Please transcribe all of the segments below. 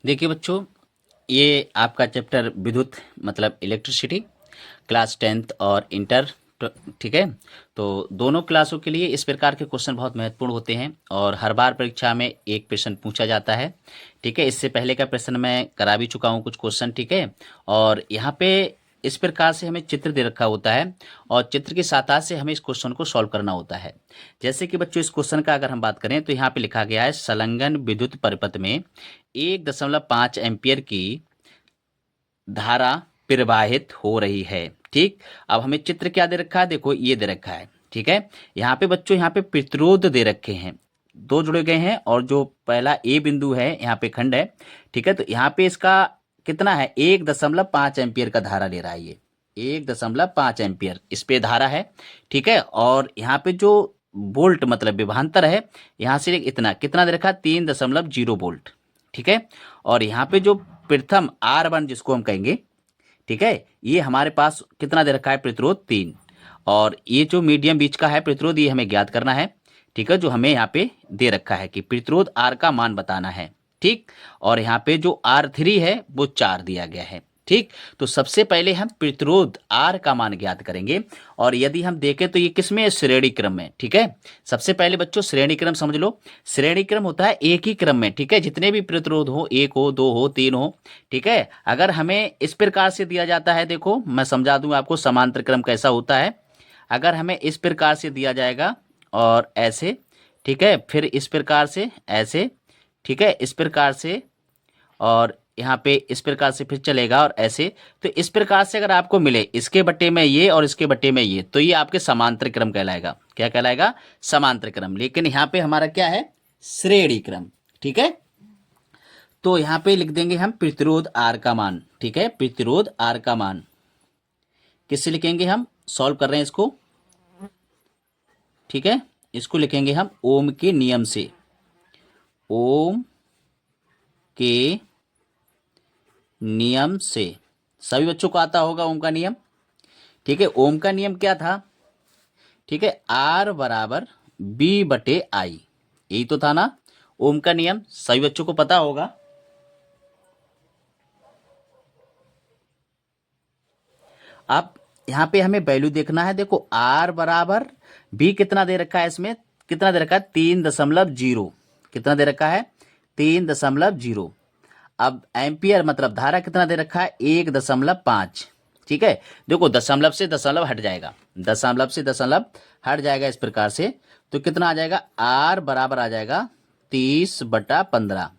देखिए बच्चों, ये आपका चैप्टर विद्युत मतलब इलेक्ट्रिसिटी, क्लास 10th और इंटर। ठीक है। तो दोनों क्लासों के लिए इस प्रकार के क्वेश्चन बहुत महत्वपूर्ण होते हैं और हर बार परीक्षा में एक प्रश्न पूछा जाता है। ठीक है, इससे पहले का प्रश्न मैं करा भी चुका हूँ कुछ क्वेश्चन। ठीक है। और यहाँ पे इस प्रकार से हमें चित्र दे रखा होता है और चित्र की सहायता से हमें इस क्वेश्चन को सॉल्व करना होता है। जैसे कि बच्चों, इस क्वेश्चन का अगर हम बात करें तो यहाँ पे लिखा गया है संलग्न विद्युत परिपथ में 1.5 एम्पियर की धारा प्रवाहित हो रही है। ठीक। अब हमें चित्र क्या दे रखा है, देखो ये दे रखा है। ठीक है। यहाँ पे बच्चों, यहाँ पे प्रतिरोध दे रखे हैं, दो जुड़े गए हैं और जो पहला ए बिंदु है यहाँ पे खंड है। ठीक है। तो यहाँ पे इसका कितना है, 1.5 एम्पियर का धारा ले रहा है ये, 1.5 एम्पियर इस पे धारा है। ठीक है। और यहाँ पे जो वोल्ट मतलब विभवांतर है, यहाँ से इतना कितना दे रखा है, 3.0 वोल्ट। ठीक है। और यहाँ पे जो प्रथम R1 जिसको हम कहेंगे, ठीक है, ये हमारे पास कितना दे रखा है, प्रतिरोध 3। और ये जो मीडियम बीच का है प्रतिरोध, ये हमें ज्ञात करना है। ठीक है, जो हमें यहाँ पे दे रखा है कि प्रतिरोध R का मान बताना है। ठीक। और यहाँ पे जो R3 है वो 4 दिया गया है। ठीक। तो सबसे पहले हम प्रतिरोध R का मान ज्ञात करेंगे और यदि हम देखें तो ये किसमें है, श्रेणी क्रम में। ठीक है। सबसे पहले बच्चों श्रेणी क्रम समझ लो। श्रेणी क्रम होता है एक ही क्रम में। ठीक है, जितने भी प्रतिरोध हो, 1 हो, 2 हो, 3 हो। ठीक है। अगर हमें इस प्रकार से दिया जाता है, देखो मैं समझा दूं आपको समांतर क्रम कैसा होता है। अगर हमें इस प्रकार से दिया जाएगा और ऐसे, ठीक है, फिर इस प्रकार से ऐसे, ठीक है, इस प्रकार से, और यहाँ पे इस प्रकार से फिर चलेगा और ऐसे। तो इस प्रकार से अगर आपको मिले इसके बट्टे में ये और इसके बट्टे में ये, तो ये आपके समांतर क्रम कहलाएगा। क्या कहलाएगा, समांतर क्रम। लेकिन यहाँ पे हमारा क्या है, श्रेणी क्रम। ठीक है। तो यहाँ पे लिख देंगे हम प्रतिरोध R का मान। ठीक है, प्रतिरोध R का मान किससे लिखेंगे, हम सॉल्व कर रहे हैं इसको। ठीक है, इसको लिखेंगे हम ओम के नियम से। ओम के नियम से सभी बच्चों को आता होगा ओम का नियम। ठीक है, ओम का नियम क्या था, ठीक है, R बराबर B/I, यही तो था ना ओम का नियम, सभी बच्चों को पता होगा। अब यहाँ पे हमें वैल्यू देखना है। देखो R बराबर B कितना दे रखा है, इसमें कितना दे रखा है, 3.0। कितना दे रखा है, 3.0। अब एम्पियर मतलब धारा कितना दे रखा है, 1.5। ठीक है। देखो दशमलव से दशमलव हट जाएगा, दशमलव से दशमलव हट जाएगा इस प्रकार से। तो कितना आ जाएगा, R बराबर आ जाएगा 30/15।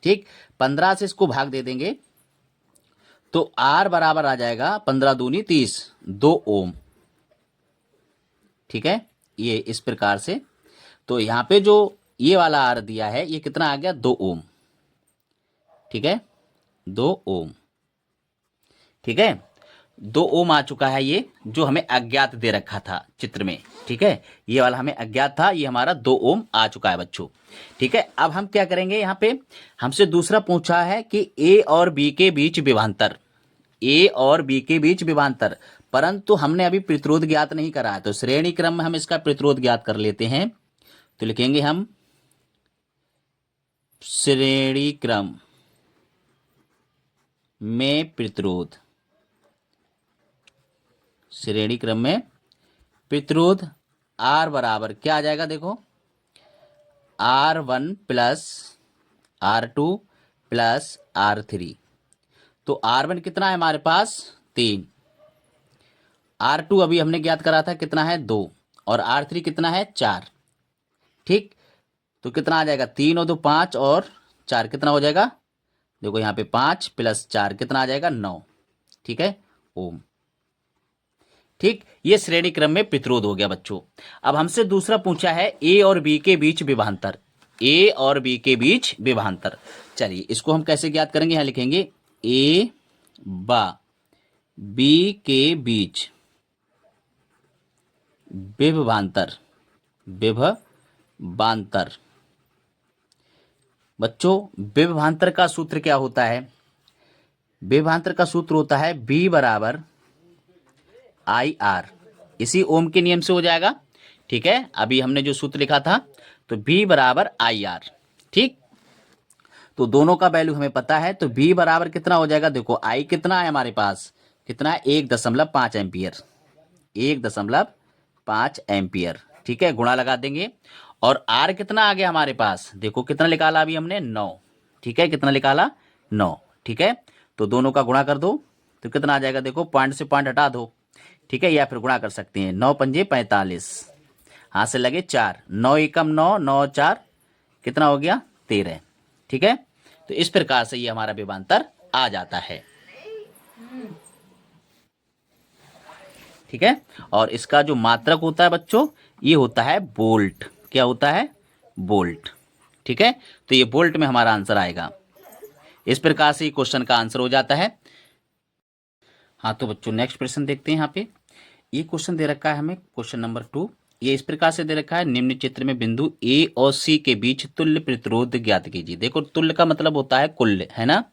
ठीक। 15 से इसको भाग दे देंगे तो R बराबर आ जाएगा 15 दूनी 30, 2 ओम। ठीक है, ये इस प्रकार से। तो यहाँ पे जो ये वाला R दिया है ये कितना आ गया, 2 ओम। ठीक है, 2 ओम। ठीक है, 2 ओम आ चुका है ये, जो हमें अज्ञात दे रखा था चित्र में। ठीक है, ये वाला हमें अज्ञात था, ये हमारा 2 ओम आ चुका है बच्चों। ठीक है। अब हम क्या करेंगे, यहाँ पे हमसे दूसरा पूछा है कि A और B के बीच विभवांतर, ए और बी के बीच विभवांतर, परंतु हमने अभी प्रतिरोध ज्ञात नहीं करा है। तो श्रेणी क्रम में हम इसका प्रतिरोध ज्ञात कर लेते हैं। तो लिखेंगे हम श्रेणी क्रम में प्रतिरोध, श्रेणी क्रम में प्रतिरोध R बराबर क्या आ जाएगा, देखो R1 plus R2 plus R3। तो R1 कितना है हमारे पास, 3। R2 अभी हमने ज्ञात करा था कितना है, 2। और R3 कितना है, 4। ठीक। तो कितना आ जाएगा, 3 और 2 5 और 4 कितना हो जाएगा, देखो यहाँ पे 5 प्लस 4 कितना आ जाएगा, 9। ठीक है, ओम। ठीक, ये श्रेणी क्रम में प्रतिरोध हो गया बच्चों। अब हमसे दूसरा पूछा है ए और बी के बीच विभवांतर, ए और बी के बीच विभवांतर। चलिए इसको हम कैसे ज्ञात करेंगे, यहाँ लिखेंगे ए बा बी के बीच विभवांतर, विभवांतर। बच्चों विभवांतर का सूत्र क्या होता है, विभवांतर का सूत्र होता है B बराबर IR, इसी ओम के नियम से हो जाएगा। ठीक है, अभी हमने जो सूत्र लिखा था, तो B बराबर IR। ठीक। तो दोनों का वैल्यू हमें पता है, तो V बराबर कितना हो जाएगा, देखो I कितना है हमारे पास, कितना है 1.5 एम्पियर, 1.5 एम्पियर, ठीक है, गुणा लगा देंगे। और R कितना आ गया हमारे पास, देखो कितना निकाला अभी हमने 9, ठीक है, कितना निकाला 9, ठीक है। तो दोनों का गुणा कर दो तो कितना आ जाएगा, देखो पॉइंट से पॉइंट हटा दो, ठीक है, या फिर गुणा कर सकते हैं, 9 पंजे 45, हाथ से लगे 4, 9 एकम 9, 9 4 कितना हो गया 13, ठीक है। तो इस प्रकार से ये हमारा विभवांतर आ जाता है, ठीक है। और इसका जो मात्रक होता है बच्चों, ये होता है वोल्ट, क्या होता है, वोल्ट, ठीक है। तो ये वोल्ट में हमारा आंसर आएगा। इस प्रकार से क्वेश्चन का आंसर हो जाता है। हाँ तो बच्चों नेक्स्ट प्रश्न देखते हैं। यहाँ पे ये क्वेश्चन दे रखा है हमें, क्वेश्चन नंबर 2। ये इस प्रकार से दे रखा है, निम्न चित्र में बिंदु ए और सी के बीच तुल्य प्रतिरोध ज्ञात कीजिए। देखो तुल्य का मतलब होता है कुल्य, है ना।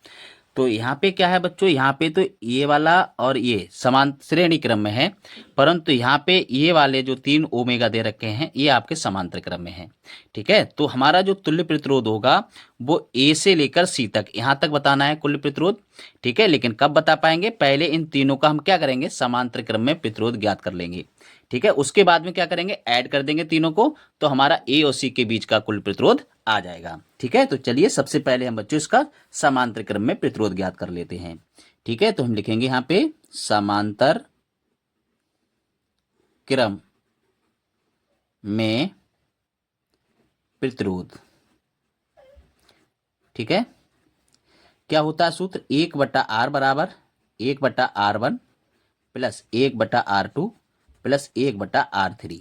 तो यहाँ पे क्या है बच्चों, यहाँ पे तो ये वाला और ये समान श्रेणी क्रम में है, परंतु यहाँ पे ये वाले जो 3 ओमेगा दे रखे हैं ये आपके समांतर क्रम में है, ठीक है। तो हमारा जो तुल्य प्रतिरोध होगा वो ए से लेकर सी तक, यहाँ तक बताना है कुल्य प्रतिरोध, ठीक है। लेकिन कब बता पाएंगे, पहले इन तीनों का हम क्या करेंगे, समांतर क्रम में प्रतिरोध ज्ञात कर लेंगे, ठीक है। उसके बाद में क्या करेंगे, ऐड कर देंगे तीनों को, तो हमारा ए और सी के बीच का कुल प्रतिरोध आ जाएगा, ठीक है। तो चलिए सबसे पहले हम बच्चों इसका समांतर क्रम में प्रतिरोध ज्ञात कर लेते हैं, ठीक है। तो हम लिखेंगे यहाँ पे समांतर क्रम में प्रतिरोध, ठीक है। क्या होता है सूत्र, 1/R बराबर 1/R1 plus 1/R2 plus 1/R3,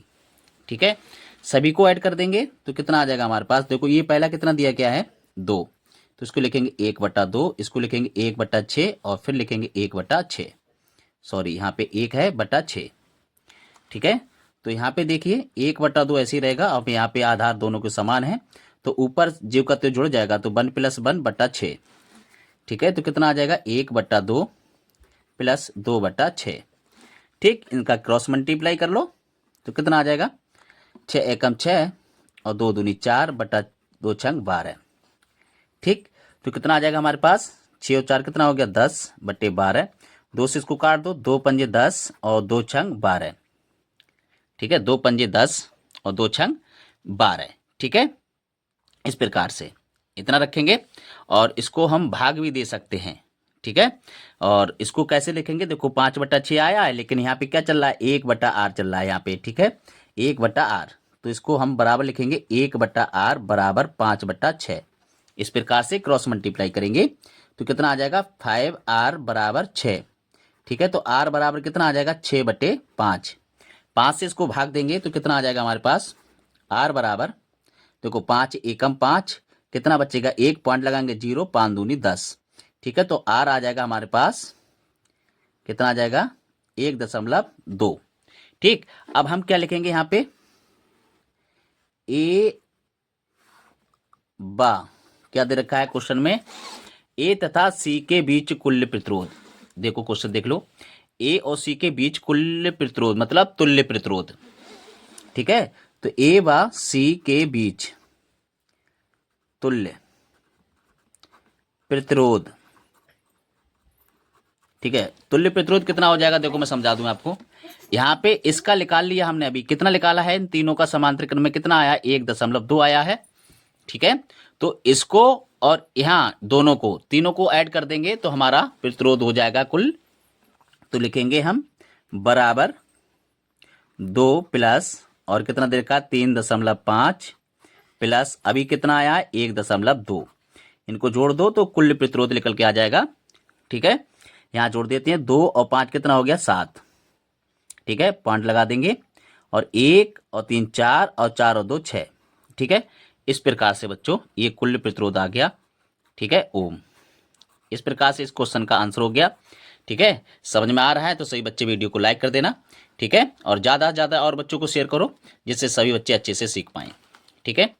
ठीक है। सभी को ऐड कर देंगे तो कितना आ जाएगा हमारे पास, देखो ये पहला कितना दिया क्या है 2, तो इसको लिखेंगे 1/2, इसको लिखेंगे 1/6 और फिर लिखेंगे 1/6, सॉरी यहाँ पे 1 है बटा 6, ठीक है। तो यहाँ पे देखिए 1/2 ऐसे ही रहेगा, अब यहाँ पे आधार दोनों के समान है, तो ऊपर जीव का तो जुड़ जाएगा, तो 1 + 1/6, ठीक है। तो कितना आ जाएगा 1/2 प्लस 2/6, ठीक। इनका क्रॉस मल्टीप्लाई कर लो तो कितना आ जाएगा, 6 एकम 6 और 2 दूनी 4 बटा 2 छंग 12, ठीक। तो कितना आ जाएगा हमारे पास, 6 और 4 कितना हो गया 10/12, 2 से इसको काट दो, 2 पंजे 10 और 2 छंग 12, ठीक है, 2 पंजे 10 और 2 छंग 12, ठीक है। इस प्रकार से इतना रखेंगे और इसको हम भाग भी दे सकते हैं, ठीक है। और इसको कैसे लिखेंगे, देखो 5/6 आया है, लेकिन यहाँ पे क्या चल रहा है 1/R चल रहा है यहाँ पे, ठीक है, 1/R, तो इसको हम बराबर लिखेंगे 1/R बराबर 5/6। इस प्रकार से क्रॉस मल्टीप्लाई करेंगे तो कितना आ जाएगा 5R बराबर 6, ठीक है। तो R बराबर कितना आ जाएगा 6/5, 5 से इसको भाग देंगे तो कितना आ जाएगा हमारे पास, R बराबर देखो 5 एकम 5 कितना बचेगा, 1 पॉइंट लगाएंगे 0, 5 दूनी 10, ठीक है। तो R आ जाएगा हमारे पास कितना आ जाएगा 1.2, ठीक। अब हम क्या लिखेंगे यहाँ पे, ए बा क्या दे रखा है क्वेश्चन में, ए तथा सी के बीच कुल्य प्रतिरोध। देखो क्वेश्चन देख लो, ए और सी के बीच कुल्य प्रतिरोध मतलब तुल्य प्रतिरोध, ठीक है। तो ए व सी के बीच तुल्य प्रतिरोध, ठीक है। तुल्य प्रतिरोध कितना हो जाएगा, देखो मैं समझा दूं आपको, यहाँ पे इसका निकाल लिया हमने, अभी कितना निकाला है, इन तीनों का समांतर क्रम में कितना आया 1.2 आया है, ठीक है। तो इसको और यहाँ दोनों को तीनों को ऐड कर देंगे तो हमारा प्रतिरोध हो जाएगा कुल, तो लिखेंगे हम बराबर 2 प्लस और कितना देर का 3.5 प्लस अभी कितना आया 1.2, इनको जोड़ दो तो कुल प्रतिरोध निकल के आ जाएगा, ठीक है। यहाँ जोड़ देते हैं 2 और 5 कितना हो गया 7, ठीक है, पॉइंट लगा देंगे और 1 और 3 4 और 4 और 2 6, ठीक है। इस प्रकार से बच्चों ये कुल प्रतिरोध आ गया, ठीक है, ओम। इस प्रकार से इस क्वेश्चन का आंसर हो गया, ठीक है। समझ में आ रहा है तो सभी बच्चे वीडियो को लाइक कर देना, ठीक है, और ज़्यादा से ज़्यादा और बच्चों को शेयर करो जिससे सभी बच्चे अच्छे से सीख पाएँ, ठीक है।